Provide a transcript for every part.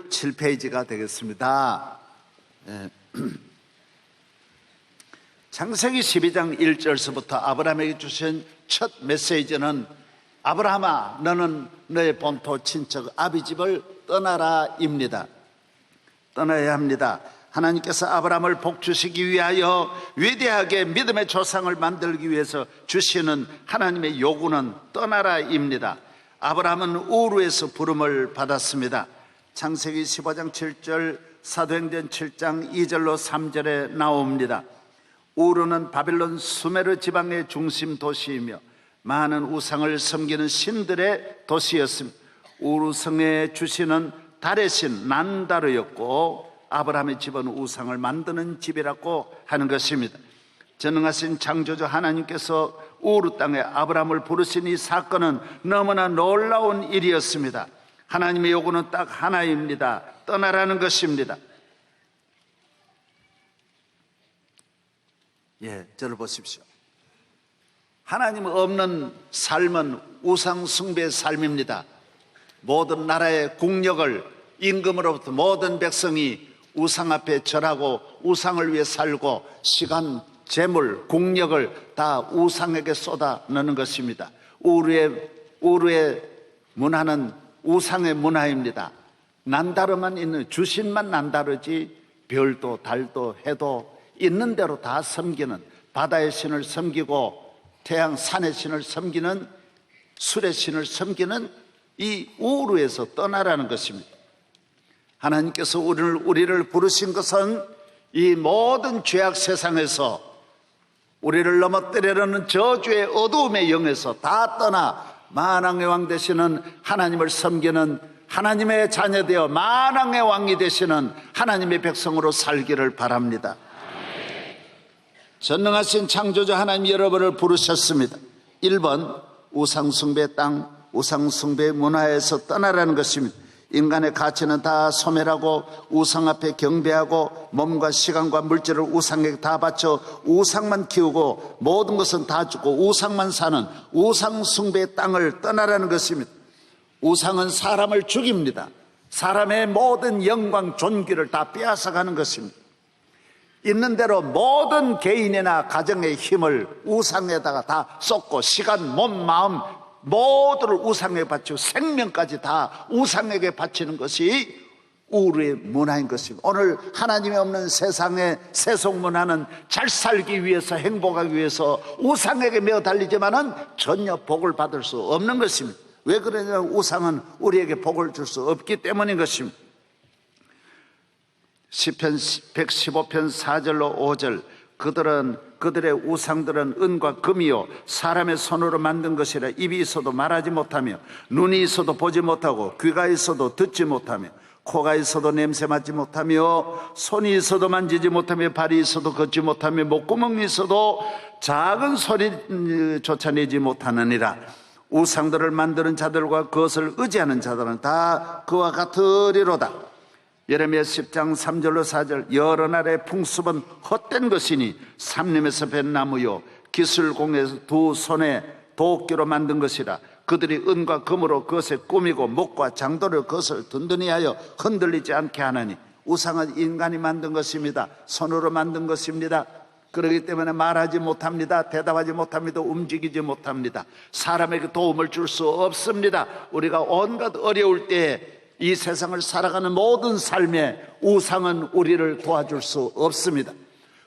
7페이지가 되겠습니다. 창세기 12장 1절서부터 아브라함에게 주신 첫 메시지는 아브라함아 너는 너의 본토 친척 아비 집을 떠나라 입니다. 떠나야 합니다. 하나님께서 아브라함을 복주시기 위하여 위대하게 믿음의 조상을 만들기 위해서 주시는 하나님의 요구는 떠나라 입니다. 아브라함은 우르에서 부름을 받았습니다. 창세기 15장 7절, 사도행전 7장 2절로 3절에 나옵니다. 우르는 바벨론 수메르 지방의 중심 도시이며 많은 우상을 섬기는 신들의 도시였습니다. 우르 성의 주신은 달의 신 난다르였고 아브라함의 집은 우상을 만드는 집이라고 하는 것입니다. 전능하신 창조주 하나님께서 우르 땅에 아브라함을 부르신 이 사건은 너무나 놀라운 일이었습니다. 하나님의 요구는 딱 하나입니다. 떠나라는 것입니다. 저를 보십시오. 하나님 없는 삶은 우상 숭배의 삶입니다. 모든 나라의 국력을 임금으로부터 모든 백성이 우상 앞에 절하고 우상을 위해 살고 시간, 재물, 국력을 다 우상에게 쏟아넣는 것입니다. 우르의 문화는 우상의 문화입니다. 난다르만 있는 주신만 난다르지 별도 달도 해도 있는 대로 다 섬기는, 바다의 신을 섬기고 태양 산의 신을 섬기는, 술의 신을 섬기는 이 우르에서 떠나라는 것입니다. 하나님께서 우리를 부르신 것은 이 모든 죄악 세상에서 우리를 넘어뜨리려는 저주의 어두움의 영에서 다 떠나 만왕의 왕 되시는 하나님을 섬기는 하나님의 자녀되어 만왕의 왕이 되시는 하나님의 백성으로 살기를 바랍니다. 전능하신 창조주 하나님 여러분을 부르셨습니다. 1번 우상숭배 땅, 우상숭배 문화에서 떠나라는 것입니다. 인간의 가치는 다 소멸하고 우상 앞에 경배하고 몸과 시간과 물질을 우상에게 다 바쳐 우상만 키우고 모든 것은 다 죽고 우상만 사는 우상 숭배의 땅을 떠나라는 것입니다. 우상은 사람을 죽입니다. 사람의 모든 영광 존귀를 다 빼앗아가는 것입니다. 있는 대로 모든 개인이나 가정의 힘을 우상에다가 다 쏟고 시간, 몸, 마음 모두를 우상에게 바치고 생명까지 다 우상에게 바치는 것이 우르의 문화인 것입니다. 오늘 하나님이 없는 세상의 세속 문화는 잘 살기 위해서 행복하기 위해서 우상에게 매어 달리지만은 전혀 복을 받을 수 없는 것입니다. 왜 그러냐면 우상은 우리에게 복을 줄 수 없기 때문인 것입니다. 시편 115편 4절로 5절 그들의 우상들은 은과 금이요 사람의 손으로 만든 것이라 입이 있어도 말하지 못하며 눈이 있어도 보지 못하고 귀가 있어도 듣지 못하며 코가 있어도 냄새 맡지 못하며 손이 있어도 만지지 못하며 발이 있어도 걷지 못하며 목구멍이 있어도 작은 소리조차 내지 못하느니라. 우상들을 만드는 자들과 그것을 의지하는 자들은 다 그와 같으리로다. 예레미야 10장 3절로 4절 여러 날의 풍습은 헛된 것이니 삼림에서 벤 나무요 기술공에서 두 손에 도끼로 만든 것이라. 그들이 은과 금으로 그것에 꾸미고 목과 장도를 그것을 든든히 하여 흔들리지 않게 하나니. 우상은 인간이 만든 것입니다. 손으로 만든 것입니다. 그렇기 때문에 말하지 못합니다. 대답하지 못합니다. 움직이지 못합니다. 사람에게 도움을 줄 수 없습니다. 우리가 온갖 어려울 때에 이 세상을 살아가는 모든 삶에 우상은 우리를 도와줄 수 없습니다.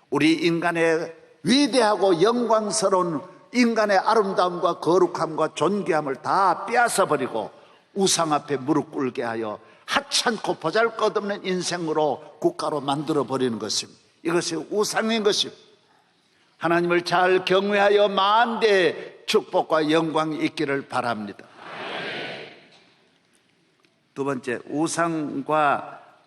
우리 인간의 위대하고 영광스러운 인간의 아름다움과 거룩함과 존귀함을 다 빼앗아버리고 우상 앞에 무릎 꿇게 하여 하찮고 보잘것없는 인생으로 국가로 만들어버리는 것입니다. 이것이 우상인 것입니다. 하나님을 잘 경외하여 만대의 축복과 영광이 있기를 바랍니다. 두 번째,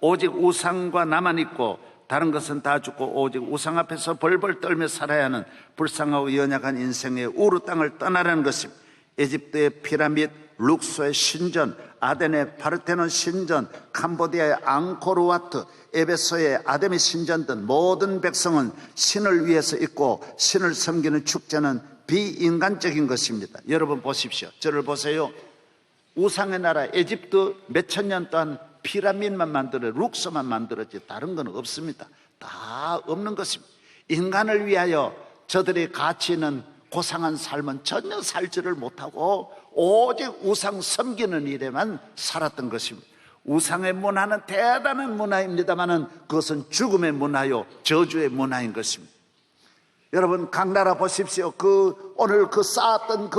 오직 우상과 나만 있고 다른 것은 다 죽고 오직 우상 앞에서 벌벌 떨며 살아야 하는 불쌍하고 연약한 인생의 우르 땅을 떠나라는 것입니다. 에집트의 피라미드, 룩소의 신전, 아덴의 파르테논 신전, 캄보디아의 앙코르와트, 에베소의 아데미 신전 등 모든 백성은 신을 위해서 있고 신을 섬기는 축제는 비인간적인 것입니다. 여러분 보십시오. 저를 보세요. 우상의 나라 에집트 몇천 년 동안 피라민만 만들어 룩스만 만들었지 다른 건 없습니다. 다 없는 것입니다. 인간을 위하여 저들의 가치는 고상한 삶은 전혀 살지를 못하고 오직 우상 섬기는 일에만 살았던 것입니다. 우상의 문화는 대단한 문화입니다만 그것은 죽음의 문화요 저주의 문화인 것입니다. 여러분 각 나라 보십시오. 오늘 쌓았던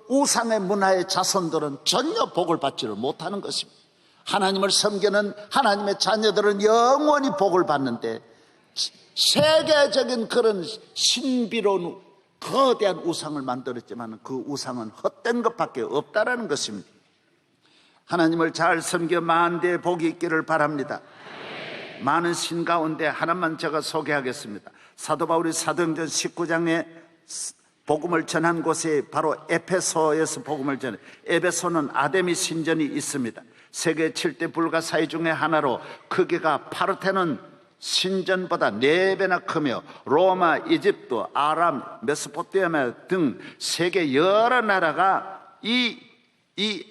우상의 문화의 자손들은 전혀 복을 받지를 못하는 것입니다. 하나님을 섬기는 하나님의 자녀들은 영원히 복을 받는데 세계적인 그런 신비로운 거대한 우상을 만들었지만 그 우상은 헛된 것밖에 없다라는 것입니다. 하나님을 잘 섬겨 만대의 복이 있기를 바랍니다. 많은 신 가운데 하나만 제가 소개하겠습니다. 사도 바울이 사도행전 19장에 복음을 전한 곳이 바로 에베소에서 복음을 전해. 에베소는 아데미 신전이 있습니다. 세계 7대 불가사의 중에 하나로 크기가 파르테논 신전보다 4배나 크며 로마, 이집트, 아람, 메소포타미아 등 세계 여러 나라가 이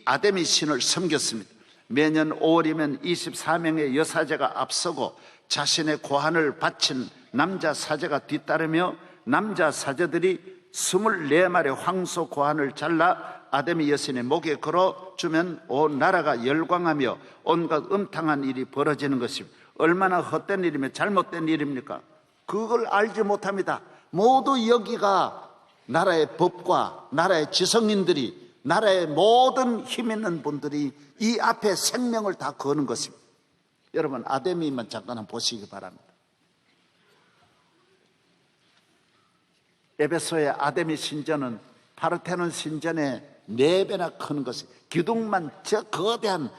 아데미 신을 섬겼습니다. 매년 5월이면 24명의 여사제가 앞서고 자신의 고환을 바친 남자 사제가 뒤따르며 남자 사제들이 24마리 황소 고환을 잘라 아데미 여신의 목에 걸어주면 온 나라가 열광하며 온갖 음탕한 일이 벌어지는 것입니다. 얼마나 헛된 일이며 잘못된 일입니까? 그걸 알지 못합니다. 모두 여기가 나라의 법과 나라의 지성인들이 나라의 모든 힘 있는 분들이 이 앞에 생명을 다 거는 것입니다. 여러분 아데미만 잠깐 한번 보시기 바랍니다. 에베소의 아데미 신전은 파르테논 신전의 4배나 큰 것이 기둥만 저 거대한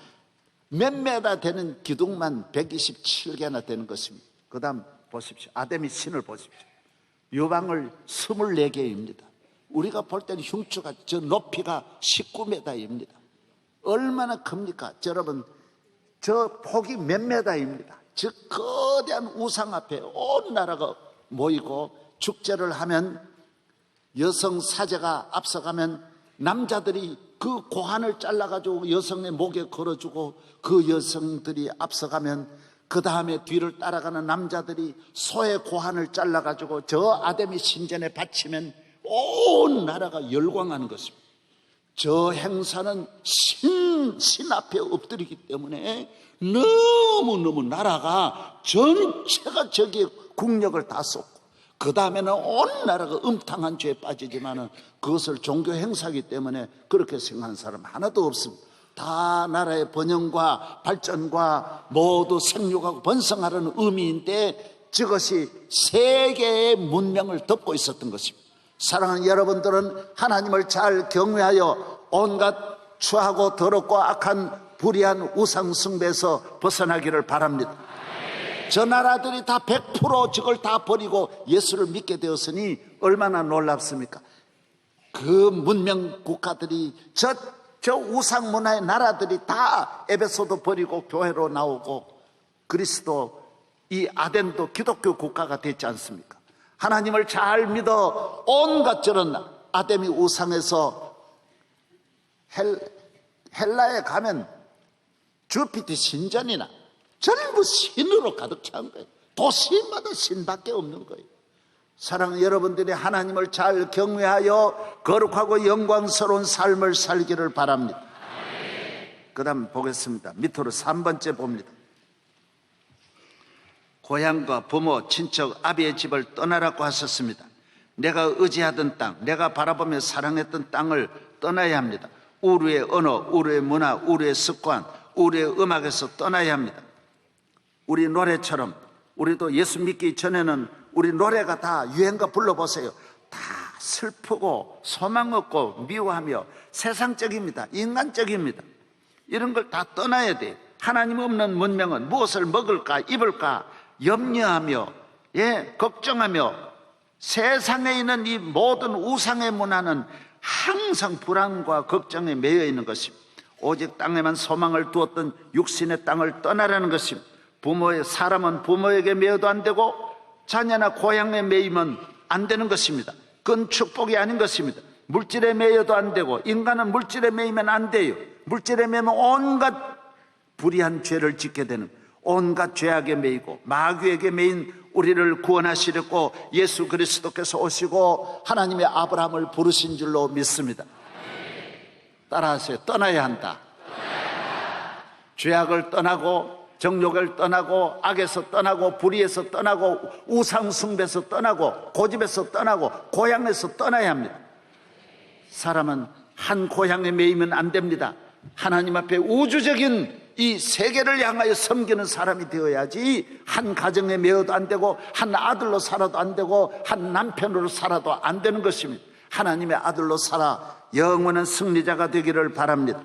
몇 메다 되는 기둥만 127개나 되는 것입니다. 그 다음 보십시오. 아데미 신을 보십시오. 유방을 24개입니다. 우리가 볼 때는 흉추가 저 높이가 19m입니다. 얼마나 큽니까? 여러분 저 폭이 몇 메다입니다. 저 거대한 우상 앞에 온 나라가 모이고 축제를 하면 여성 사제가 앞서가면 남자들이 그 고환을 잘라가지고 여성의 목에 걸어주고 그 여성들이 앞서가면 그 다음에 뒤를 따라가는 남자들이 소의 고환을 잘라가지고 저 아데미 신전에 바치면 온 나라가 열광하는 것입니다. 저 행사는 신 앞에 엎드리기 때문에 너무너무 나라가 전체가 저기에 국력을 다 쏟고 그 다음에는 온 나라가 음탕한 죄에 빠지지만 그것을 종교 행사이기 때문에 그렇게 생각하는 사람 하나도 없습니다. 다 나라의 번영과 발전과 모두 생육하고 번성하라는 의미인데 저것이 세계의 문명을 덮고 있었던 것입니다. 사랑하는 여러분들은 하나님을 잘 경외하여 온갖 추하고 더럽고 악한 불의한 우상 숭배에서 벗어나기를 바랍니다. 저 나라들이 다 100% 저걸 다 버리고 예수를 믿게 되었으니 얼마나 놀랍습니까? 그 문명 국가들이 저 우상 문화의 나라들이 다 에베소도 버리고 교회로 나오고 그리스도 이 아덴도 기독교 국가가 됐지 않습니까? 하나님을 잘 믿어 온갖 저런 아데미 우상에서 헬라에 가면 주피터 신전이나 전부 신으로 가득 찬 거예요. 도시마다 신밖에 없는 거예요. 사랑하는 여러분들이 하나님을 잘 경외하여 거룩하고 영광스러운 삶을 살기를 바랍니다. 그 다음 보겠습니다. 밑으로 3번째 봅니다. 고향과 부모, 친척, 아비의 집을 떠나라고 하셨습니다. 내가 의지하던 땅, 내가 바라보며 사랑했던 땅을 떠나야 합니다. 우리의 언어, 우리의 문화, 우리의 습관, 우리의 음악에서 떠나야 합니다. 우리 노래처럼 우리도 예수 믿기 전에는 우리 노래가 다 유행가 불러보세요. 다 슬프고 소망 없고 미워하며 세상적입니다. 인간적입니다. 이런 걸 다 떠나야 돼요. 하나님 없는 문명은 무엇을 먹을까 입을까 염려하며 걱정하며 세상에 있는 이 모든 우상의 문화는 항상 불안과 걱정에 매여 있는 것입니다. 오직 땅에만 소망을 두었던 육신의 땅을 떠나라는 것입니다. 사람은 부모에게 매여도 안 되고 자녀나 고향에 매이면 안 되는 것입니다. 그건 축복이 아닌 것입니다. 물질에 매여도 안 되고 인간은 물질에 매이면 안 돼요. 물질에 매이면 온갖 불의한 죄를 짓게 되는, 온갖 죄악에 매이고 마귀에게 매인 우리를 구원하시려고 예수 그리스도께서 오시고 하나님의 아브라함을 부르신 줄로 믿습니다. 따라하세요. 떠나야 한다. 죄악을 떠나고 정욕을 떠나고 악에서 떠나고 불의에서 떠나고 우상숭배에서 떠나고 고집에서 떠나고 고향에서 떠나야 합니다. 사람은 한 고향에 매이면 안 됩니다. 하나님 앞에 우주적인 이 세계를 향하여 섬기는 사람이 되어야지, 한 가정에 매여도 안 되고 한 아들로 살아도 안 되고 한 남편으로 살아도 안 되는 것입니다. 하나님의 아들로 살아 영원한 승리자가 되기를 바랍니다.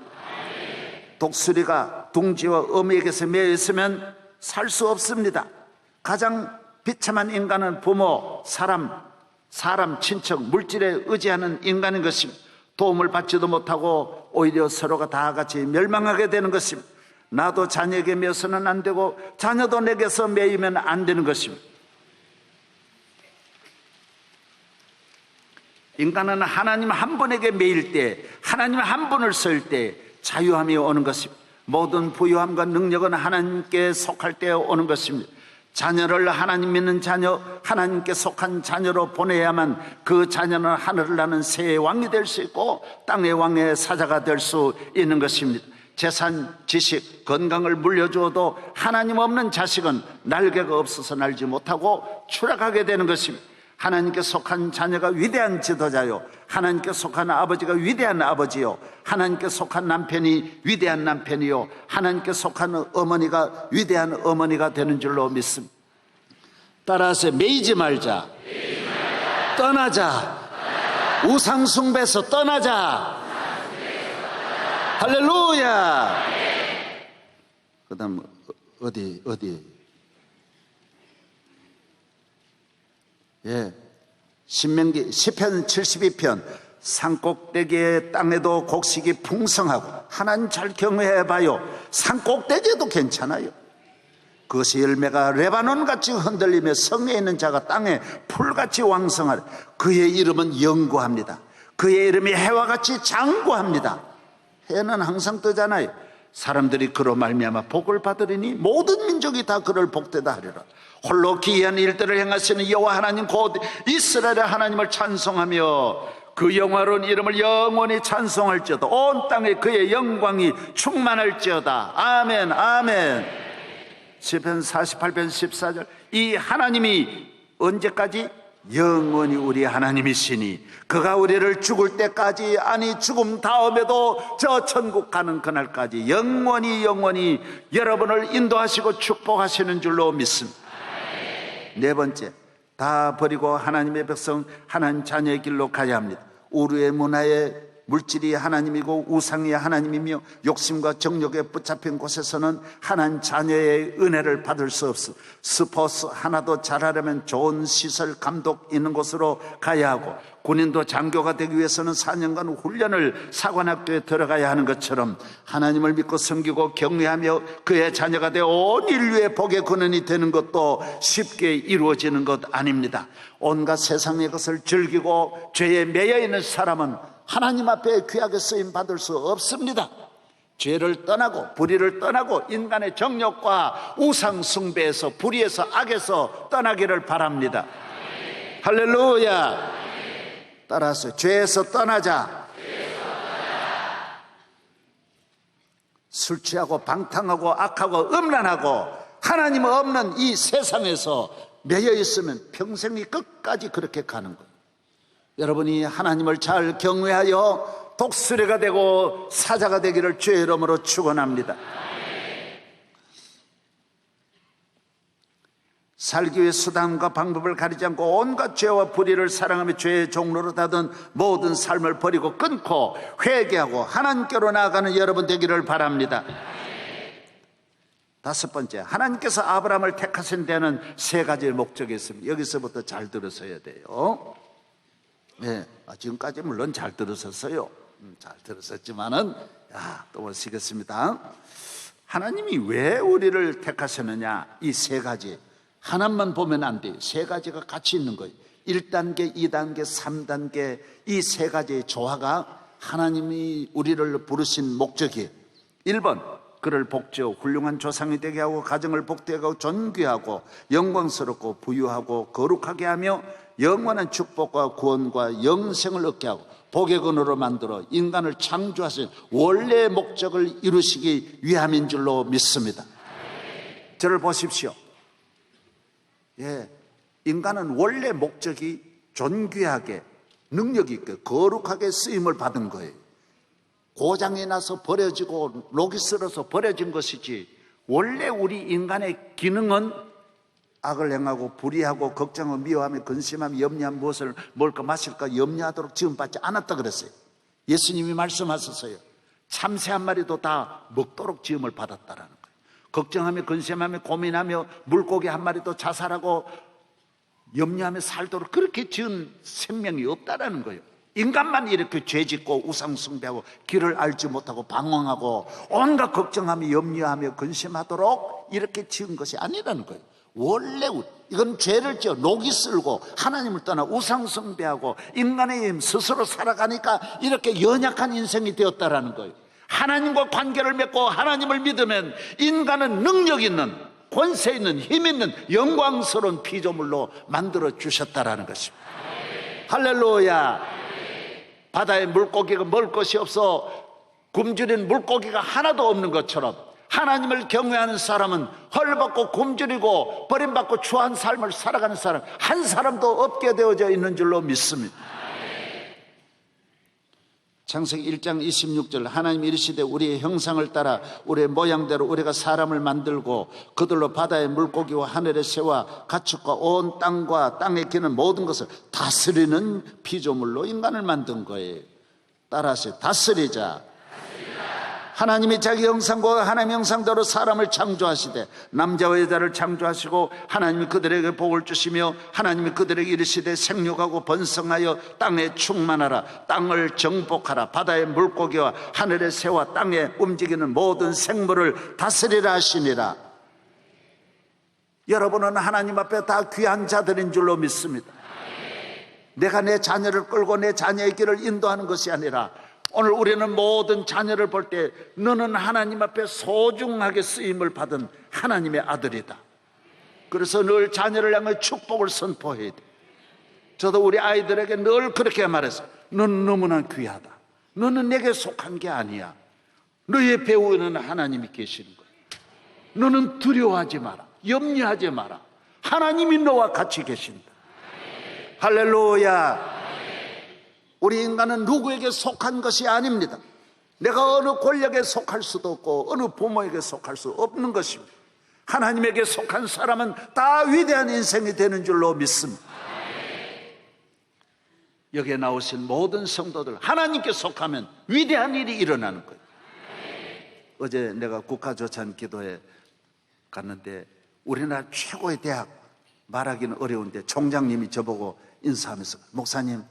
독수리가 둥지와 어미에게서 매여 있으면 살 수 없습니다. 가장 비참한 인간은 부모, 사람, 친척, 물질에 의지하는 인간인 것입니다. 도움을 받지도 못하고 오히려 서로가 다 같이 멸망하게 되는 것입니다. 나도 자녀에게 매여서는 안 되고 자녀도 내게서 매이면 안 되는 것입니다. 인간은 하나님 한 분에게 매일 때, 하나님 한 분을 설 때 자유함이 오는 것입니다. 모든 부유함과 능력은 하나님께 속할 때 오는 것입니다. 자녀를 하나님 믿는 자녀, 하나님께 속한 자녀로 보내야만 그 자녀는 하늘을 나는 새 왕이 될 수 있고 땅의 왕의 사자가 될 수 있는 것입니다. 재산, 지식, 건강을 물려주어도 하나님 없는 자식은 날개가 없어서 날지 못하고 추락하게 되는 것입니다. 하나님께 속한 자녀가 위대한 지도자요, 하나님께 속한 아버지가 위대한 아버지요, 하나님께 속한 남편이 위대한 남편이요, 하나님께 속한 어머니가 위대한 어머니가 되는 줄로 믿습니다. 따라서 매이지 말자. 떠나자. 우상숭배에서 떠나자. 할렐루야. 그 다음 어디 예, 신명기 시편 72편. 산꼭대기의 땅에도 곡식이 풍성하고, 하나님 잘 경외해봐요. 산꼭대기에도 괜찮아요. 그것이 열매가 레바논같이 흔들리며 성에 있는 자가 땅에 풀같이 왕성하리. 그의 이름은 영구합니다. 그의 이름이 해와 같이 장구합니다. 해는 항상 뜨잖아요. 사람들이 그로 말미암아 복을 받으리니 모든 민족이 다 그를 복되다 하리라. 홀로 기이한 일들을 행하시는 여호와 하나님 곧 이스라엘의 하나님을 찬송하며 그 영화로운 이름을 영원히 찬송할지어다. 온 땅에 그의 영광이 충만할지어다. 아멘, 아멘. 시편 48편 14절. 이 하나님이 언제까지? 영원히 우리 하나님이시니 그가 우리를 죽을 때까지, 아니 죽음 다음에도 저 천국 가는 그날까지 영원히 여러분을 인도하시고 축복하시는 줄로 믿습니다. 네 번째, 다 버리고 하나님의 백성, 하나님 자녀의 길로 가야 합니다. 우루의 문화에 물질이 하나님이고 우상이 하나님이며 욕심과 정욕에 붙잡힌 곳에서는 하나님 자녀의 은혜를 받을 수 없어. 스포츠 하나도 잘하려면 좋은 시설, 감독 있는 곳으로 가야 하고, 군인도 장교가 되기 위해서는 4년간 훈련을 사관학교에 들어가야 하는 것처럼 하나님을 믿고 섬기고 경외하며 그의 자녀가 되어 온 인류의 복의 근원이 되는 것도 쉽게 이루어지는 것 아닙니다. 온갖 세상의 것을 즐기고 죄에 매여 있는 사람은 하나님 앞에 귀하게 쓰임 받을 수 없습니다. 죄를 떠나고 불의를 떠나고 인간의 정욕과 우상 숭배에서, 불의에서, 악에서 떠나기를 바랍니다. 할렐루야. 따라서 죄에서 떠나자. 술 취하고 방탕하고 악하고 음란하고 하나님 없는 이 세상에서 매여 있으면 평생이 끝까지 그렇게 가는 거예요. 여러분이 하나님을 잘 경외하여 독수리가 되고 사자가 되기를 주의 이름으로 축원합니다. 살기 위해 수단과 방법을 가리지 않고 온갖 죄와 불의를 사랑하며 죄의 종로로 다든 모든 삶을 버리고 끊고 회개하고 하나님께로 나아가는 여러분 되기를 바랍니다. 다섯 번째, 하나님께서 아브라함을 택하신 데는 세 가지의 목적이 있습니다. 여기서부터 잘 들으셔야 돼요. 네, 지금까지 물론 잘 들으셨어요. 잘 들으셨지만은 또 보시겠습니다. 하나님이 왜 우리를 택하셨느냐? 이 세 가지 하나만 보면 안 돼요. 세 가지가 같이 있는 거예요. 1단계, 2단계, 3단계 이 세 가지의 조화가 하나님이 우리를 부르신 목적이에요. 1번, 그를 복지어 훌륭한 조상이 되게 하고 가정을 복되게 하고 존귀하고 영광스럽고 부유하고 거룩하게 하며 영원한 축복과 구원과 영생을 얻게 하고 복의 근원으로 만들어 인간을 창조하신 원래의 목적을 이루시기 위함인 줄로 믿습니다. 저를 보십시오. 인간은 원래 목적이 존귀하게 능력 있게 거룩하게 쓰임을 받은 거예요. 고장이 나서 버려지고 녹이 슬어서 버려진 것이지, 원래 우리 인간의 기능은 악을 행하고 불의하고 걱정하고 미워하며 근심하며 염려하며 무엇을 먹을까 마실까 염려하도록 지음받지 않았다 그랬어요. 예수님이 말씀하셨어요. 참새 한 마리도 다 먹도록 지음을 받았다라는 거예요. 걱정하며 근심하며 고민하며 물고기 한 마리도 자살하고 염려하며 살도록 그렇게 지은 생명이 없다라는 거예요. 인간만 이렇게 죄짓고 우상숭배하고 길을 알지 못하고 방황하고 온갖 걱정하며 염려하며 근심하도록 이렇게 지은 것이 아니라는 거예요. 원래 이건 죄를 지어 녹이 슬고 하나님을 떠나 우상숭배하고 인간의 힘 스스로 살아가니까 이렇게 연약한 인생이 되었다라는 거예요. 하나님과 관계를 맺고 하나님을 믿으면 인간은 능력 있는, 권세 있는, 힘 있는 영광스러운 피조물로 만들어 주셨다라는 것입니다. 할렐루야. 바다에 물고기가 먹을 것이 없어 굶주린 물고기가 하나도 없는 것처럼 하나님을 경외하는 사람은 헐벗고 굶주리고 버림받고 추한 삶을 살아가는 사람 한 사람도 없게 되어져 있는 줄로 믿습니다. 창세기 1장 26절 하나님이 이르시되 우리의 형상을 따라 우리의 모양대로 우리가 사람을 만들고 그들로 바다의 물고기와 하늘의 새와 가축과 온 땅과 땅에 기는 모든 것을 다스리는 피조물로 인간을 만든 거예요. 따라서 다스리자. 하나님이 자기 형상과 하나님의 형상대로 사람을 창조하시되 남자와 여자를 창조하시고 하나님이 그들에게 복을 주시며 하나님이 그들에게 이르시되 생육하고 번성하여 땅에 충만하라. 땅을 정복하라. 바다의 물고기와 하늘의 새와 땅에 움직이는 모든 생물을 다스리라 하시니라. 여러분은 하나님 앞에 다 귀한 자들인 줄로 믿습니다. 내가 내 자녀를 끌고 내 자녀의 길을 인도하는 것이 아니라 오늘 우리는 모든 자녀를 볼 때 너는 하나님 앞에 소중하게 쓰임을 받은 하나님의 아들이다. 그래서 늘 자녀를 향해 축복을 선포해야 돼. 저도 우리 아이들에게 늘 그렇게 말했어요. 너는 너무나 귀하다. 너는 내게 속한 게 아니야. 너의 배후에는 하나님이 계시는 거야. 너는 두려워하지 마라. 염려하지 마라. 하나님이 너와 같이 계신다. 할렐루야. 우리 인간은 누구에게 속한 것이 아닙니다. 내가 어느 권력에 속할 수도 없고 어느 부모에게 속할 수 없는 것입니다. 하나님에게 속한 사람은 다 위대한 인생이 되는 줄로 믿습니다. 여기에 나오신 모든 성도들 하나님께 속하면 위대한 일이 일어나는 거예요. 어제 내가 국가조찬 기도회 갔는데 우리나라 최고의 대학 말하기는 어려운데 총장님이 저보고 인사하면서 목사님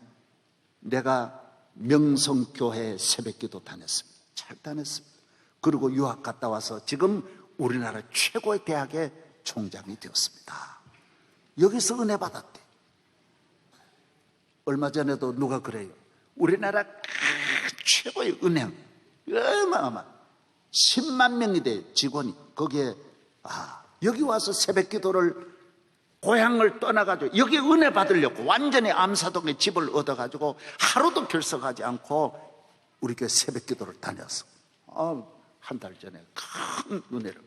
내가 명성교회 새벽기도 다녔습니다. 잘 다녔습니다. 그리고 유학 갔다 와서 지금 우리나라 최고의 대학의 총장이 되었습니다. 여기서 은혜 받았대. 얼마 전에도 누가 그래요. 우리나라 최고의 은행 어마어마 10만 명이 돼 직원이 거기에 여기 와서 새벽기도를 고향을 떠나가지고 여기 은혜 받으려고 완전히 암사동에 집을 얻어가지고 하루도 결석하지 않고 우리 교회 새벽기도를 다녔어. 한 달 전에 큰 은혜를.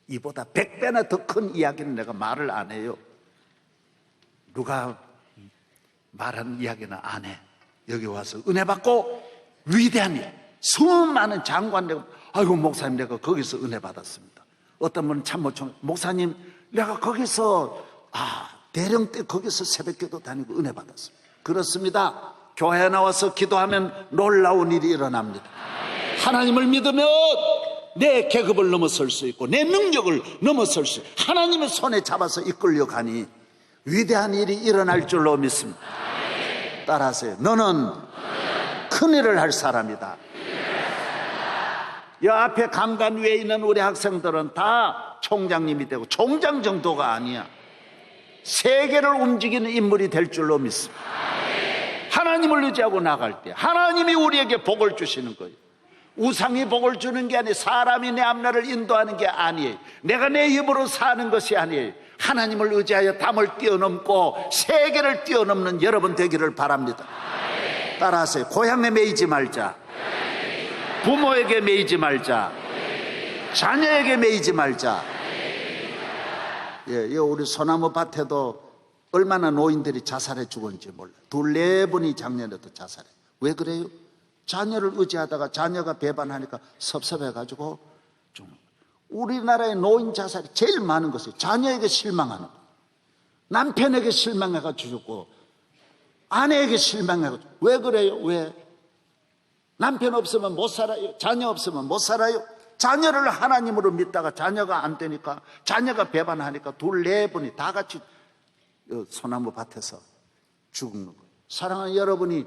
이보다 100배나 더 큰 이야기는 내가 말을 안 해요. 누가 말하는 이야기는 안 해. 여기 와서 은혜 받고 위대한 일, 수많은 장관들, 아이고 목사님 내가 거기서 은혜 받았습니다. 어떤 분은 참모총 목사님 내가 거기서 대령 때 거기서 새벽기도 다니고 은혜 받았습니다. 그렇습니다. 교회에 나와서 기도하면 놀라운 일이 일어납니다. 하나님을 믿으면 내 계급을 넘어설 수 있고 내 능력을 넘어설 수 있고 하나님의 손에 잡아서 이끌려 가니 위대한 일이 일어날 줄로 믿습니다. 따라하세요. 너는 큰일을 할 사람이다. 이 앞에 강단 위에 있는 우리 학생들은 다 총장님이 되고 총장 정도가 아니야. 세계를 움직이는 인물이 될 줄로 믿습니다. 하나님을 의지하고 나갈 때 하나님이 우리에게 복을 주시는 거예요. 우상이 복을 주는 게 아니에요. 사람이 내 앞날을 인도하는 게 아니에요. 내가 내 힘으로 사는 것이 아니에요. 하나님을 의지하여 담을 뛰어넘고 세계를 뛰어넘는 여러분 되기를 바랍니다. 따라하세요. 고향에 매이지 말자. 부모에게 매이지 말자. 자녀에게 매이지 말자. 예, 우리 소나무 밭에도 얼마나 노인들이 자살해 죽었는지 몰라. 2-4분이 작년에도 자살해. 왜 그래요? 자녀를 의지하다가 자녀가 배반하니까 섭섭해가지고 죽는 거예요. 우리나라의 노인 자살이 제일 많은 것이 자녀에게 실망하는 거예요. 남편에게 실망해가지고 죽고 아내에게 실망해가지고. 왜 그래요? 왜? 남편 없으면 못 살아요. 자녀 없으면 못 살아요. 자녀를 하나님으로 믿다가 자녀가 안 되니까, 자녀가 배반하니까 2-4분이 다 같이 소나무 밭에서 죽는 거예요. 사랑하는 여러분이,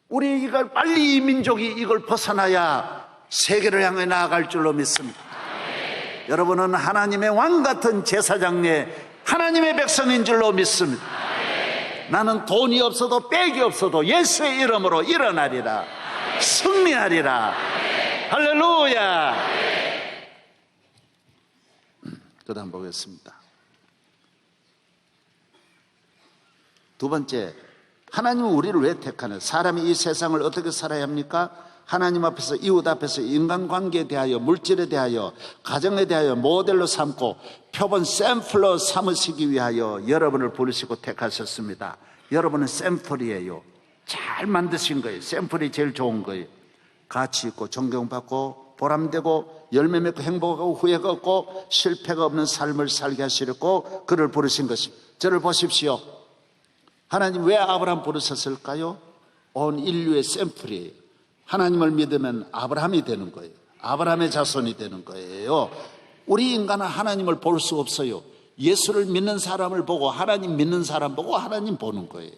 우리 이걸 빨리 이 민족이 이걸 벗어나야 세계를 향해 나아갈 줄로 믿습니다. 여러분은 하나님의 왕 같은 제사장의 하나님의 백성인 줄로 믿습니다. 나는 돈이 없어도 빽이 없어도 예수의 이름으로 일어나리라. 승리하리라. 할렐루야. 그 다음 보겠습니다. 두 번째, 하나님은 우리를 왜 택하냐? 사람이 이 세상을 어떻게 살아야 합니까? 하나님 앞에서, 이웃 앞에서 인간관계에 대하여, 물질에 대하여, 가정에 대하여 모델로 삼고 표본 샘플로 삼으시기 위하여 여러분을 부르시고 택하셨습니다. 여러분은 샘플이에요. 잘 만드신 거예요. 샘플이 제일 좋은 거예요. 가치 있고 존경받고 보람되고 열매 맺고 행복하고 후회가 없고 실패가 없는 삶을 살게 하시려고 그를 부르신 것입니다. 저를 보십시오. 하나님 왜 아브라함 부르셨을까요? 온 인류의 샘플이에요. 하나님을 믿으면 아브라함이 되는 거예요. 아브라함의 자손이 되는 거예요. 우리 인간은 하나님을 볼 수 없어요. 예수를 믿는 사람을 보고 하나님 믿는 사람 보고 하나님 보는 거예요.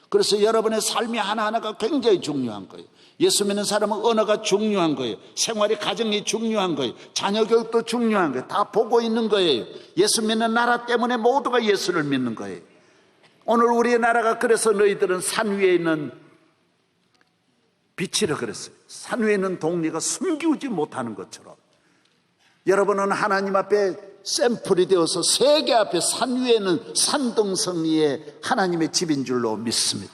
그래서 여러분의 삶이 하나하나가 굉장히 중요한 거예요. 예수 믿는 사람은 언어가 중요한 거예요. 생활이, 가정이 중요한 거예요. 자녀 교육도 중요한 거예요. 다 보고 있는 거예요. 예수 믿는 나라 때문에 모두가 예수를 믿는 거예요. 오늘 우리의 나라가 그래서 너희들은 산 위에 있는 빛이라 그랬어요. 산 위에 있는 동리가 숨기우지 못하는 것처럼 여러분은 하나님 앞에 샘플이 되어서 세계 앞에 산 위에는 산등성 위에 하나님의 집인 줄로 믿습니다.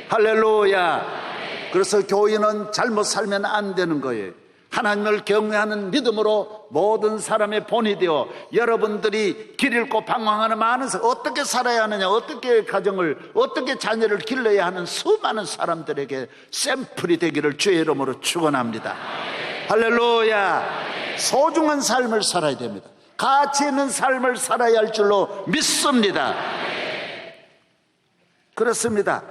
할렐루야. 그래서 교인은 잘못 살면 안 되는 거예요. 하나님을 경외하는 믿음으로 모든 사람의 본이 되어 여러분들이 길 잃고 방황하는 많은 사람, 어떻게 살아야 하느냐, 어떻게 가정을, 어떻게 자녀를 길러야 하는 수많은 사람들에게 샘플이 되기를 주의 이름으로 축원합니다. 할렐루야. 소중한 삶을 살아야 됩니다. 가치 있는 삶을 살아야 할 줄로 믿습니다. 그렇습니다.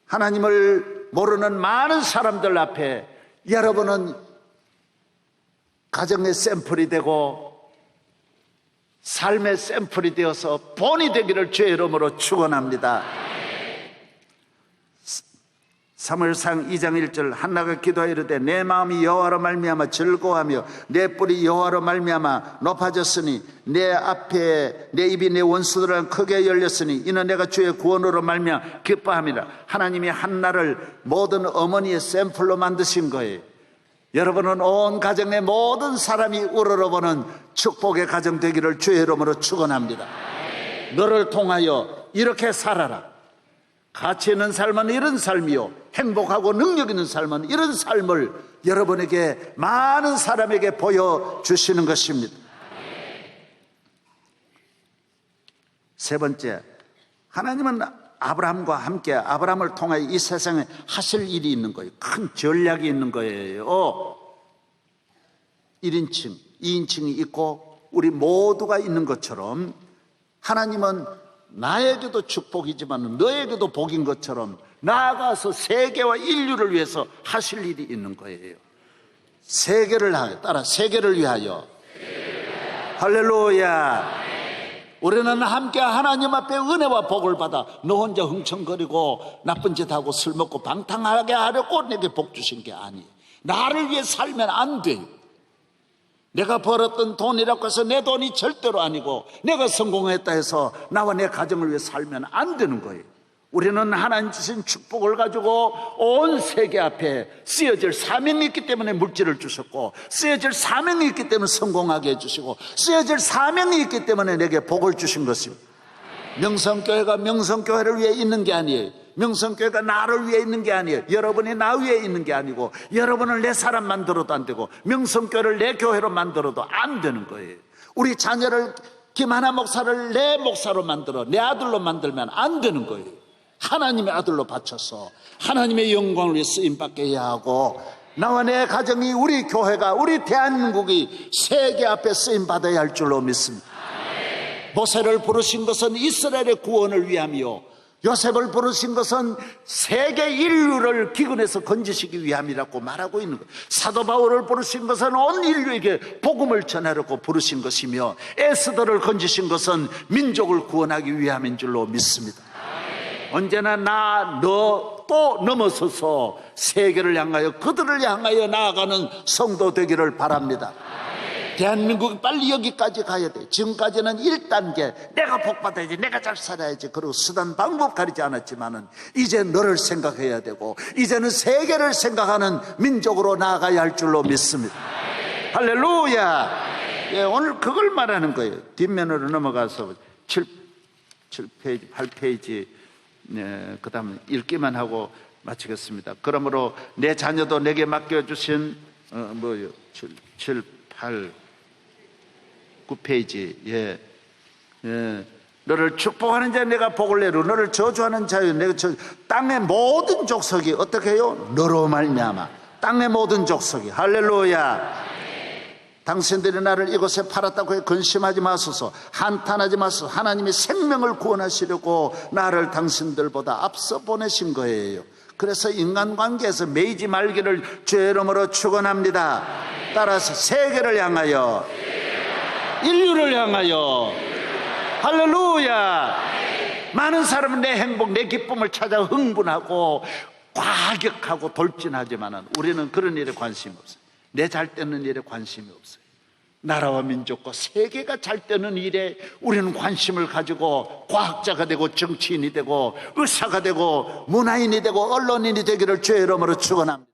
하나님을 모르는 많은 사람들 앞에 여러분은 가정의 샘플이 되고 삶의 샘플이 되어서 본이 되기를 주의 이름으로 축원합니다. 사무엘상 2장 1절 한나가 기도하여 이르되 내 마음이 여호와로 말미암아 즐거워하며 내 뿔이 여호와로 말미암아 높아졌으니 내 앞에 내 입이 내 원수들은 크게 열렸으니 이는 내가 주의 구원으로 말미암아 기뻐함이라. 하나님이 한나를 모든 어머니의 샘플로 만드신 거예요. 여러분은 온 가정의 모든 사람이 우러러보는 축복의 가정 되기를 주의 이름으로 축원합니다. 너를 통하여 이렇게 살아라. 가치 있는 삶은 이런 삶이요, 행복하고 능력 있는 삶은 이런 삶을 여러분에게, 많은 사람에게 보여주시는 것입니다. 세 번째, 하나님은 아브라함과 함께 아브라함을 통하여 이 세상에 하실 일이 있는 거예요. 큰 전략이 있는 거예요. 1인칭, 2인칭이 있고 우리 모두가 있는 것처럼 하나님은 나에게도 축복이지만 너에게도 복인 것처럼 나아가서 세계와 인류를 위해서 하실 일이 있는 거예요. 세계를 향해, 따라 세계를 위하여. 할렐루야. 우리는 함께 하나님 앞에 은혜와 복을 받아 너 혼자 흥청거리고 나쁜 짓 하고 술 먹고 방탕하게 하려고 내게 복 주신 게 아니에요. 나를 위해 살면 안 돼요. 내가 벌었던 돈이라고 해서 내 돈이 절대로 아니고 내가 성공했다 해서 나와 내 가정을 위해 살면 안 되는 거예요. 우리는 하나님 주신 축복을 가지고 온 세계 앞에 쓰여질 사명이 있기 때문에 물질을 주셨고, 쓰여질 사명이 있기 때문에 성공하게 해주시고, 쓰여질 사명이 있기 때문에 내게 복을 주신 것입니다. 명성교회가 명성교회를 위해 있는 게 아니에요. 명성교회가 나를 위해 있는 게 아니에요. 여러분이 나 위해 있는 게 아니고, 여러분을 내 사람 만들어도 안 되고, 명성교회를 내 교회로 만들어도 안 되는 거예요. 우리 자녀를, 김하나 목사를 내 목사로 만들어 내 아들로 만들면 안 되는 거예요. 하나님의 아들로 바쳐서 하나님의 영광을 위해 쓰임받게 해야 하고, 나와 내 가정이, 우리 교회가, 우리 대한민국이 세계 앞에 쓰임받아야 할 줄로 믿습니다. 모세를 부르신 것은 이스라엘의 구원을 위함이요, 요셉을 부르신 것은 세계 인류를 기근에서 건지시기 위함이라고 말하고 있는 거예요. 사도 바울을 부르신 것은 온 인류에게 복음을 전하려고 부르신 것이며, 에스더를 건지신 것은 민족을 구원하기 위함인 줄로 믿습니다. 언제나 나, 너 또 넘어서서 세계를 향하여, 그들을 향하여 나아가는 성도 되기를 바랍니다. 대한민국이 빨리 여기까지 가야 돼. 지금까지는 1단계, 내가 복받아야지, 내가 잘 살아야지, 그리고 수단 방법 가리지 않았지만은 이제 너를 생각해야 되고, 이제는 세계를 생각하는 민족으로 나아가야 할 줄로 믿습니다. 할렐루야. 예, 오늘 그걸 말하는 거예요. 뒷면으로 넘어가서 7페이지, 8페이지, 네, 그 다음 읽기만 하고 마치겠습니다. 그러므로 내 자녀도 내게 맡겨주신 7, 8, 9페이지. 예. 너를 축복하는 자에 내가 복을 내로, 너를 저주하는 자에 내가 땅의 모든 족속이 어떻게 해요? 너로 말미암아 땅의 모든 족속이. 할렐루야. 당신들이 나를 이곳에 팔았다고 해 근심하지 마소서, 한탄하지 마소서. 하나님이 생명을 구원하시려고 나를 당신들보다 앞서 보내신 거예요. 그래서 인간관계에서 매이지 말기를 주의 이름으로 축원합니다. 따라서 세계를 향하여, 인류를 향하여, 할렐루야. 많은 사람은 내 행복, 내 기쁨을 찾아 흥분하고 과격하고 돌진하지만 우리는 그런 일에 관심이 없어요. 내 잘 되는 일에 관심이 없어요. 나라와 민족과 세계가 잘 되는 일에 우리는 관심을 가지고 과학자가 되고 정치인이 되고 의사가 되고 문화인이 되고 언론인이 되기를 주의 이름으로 축원합니다.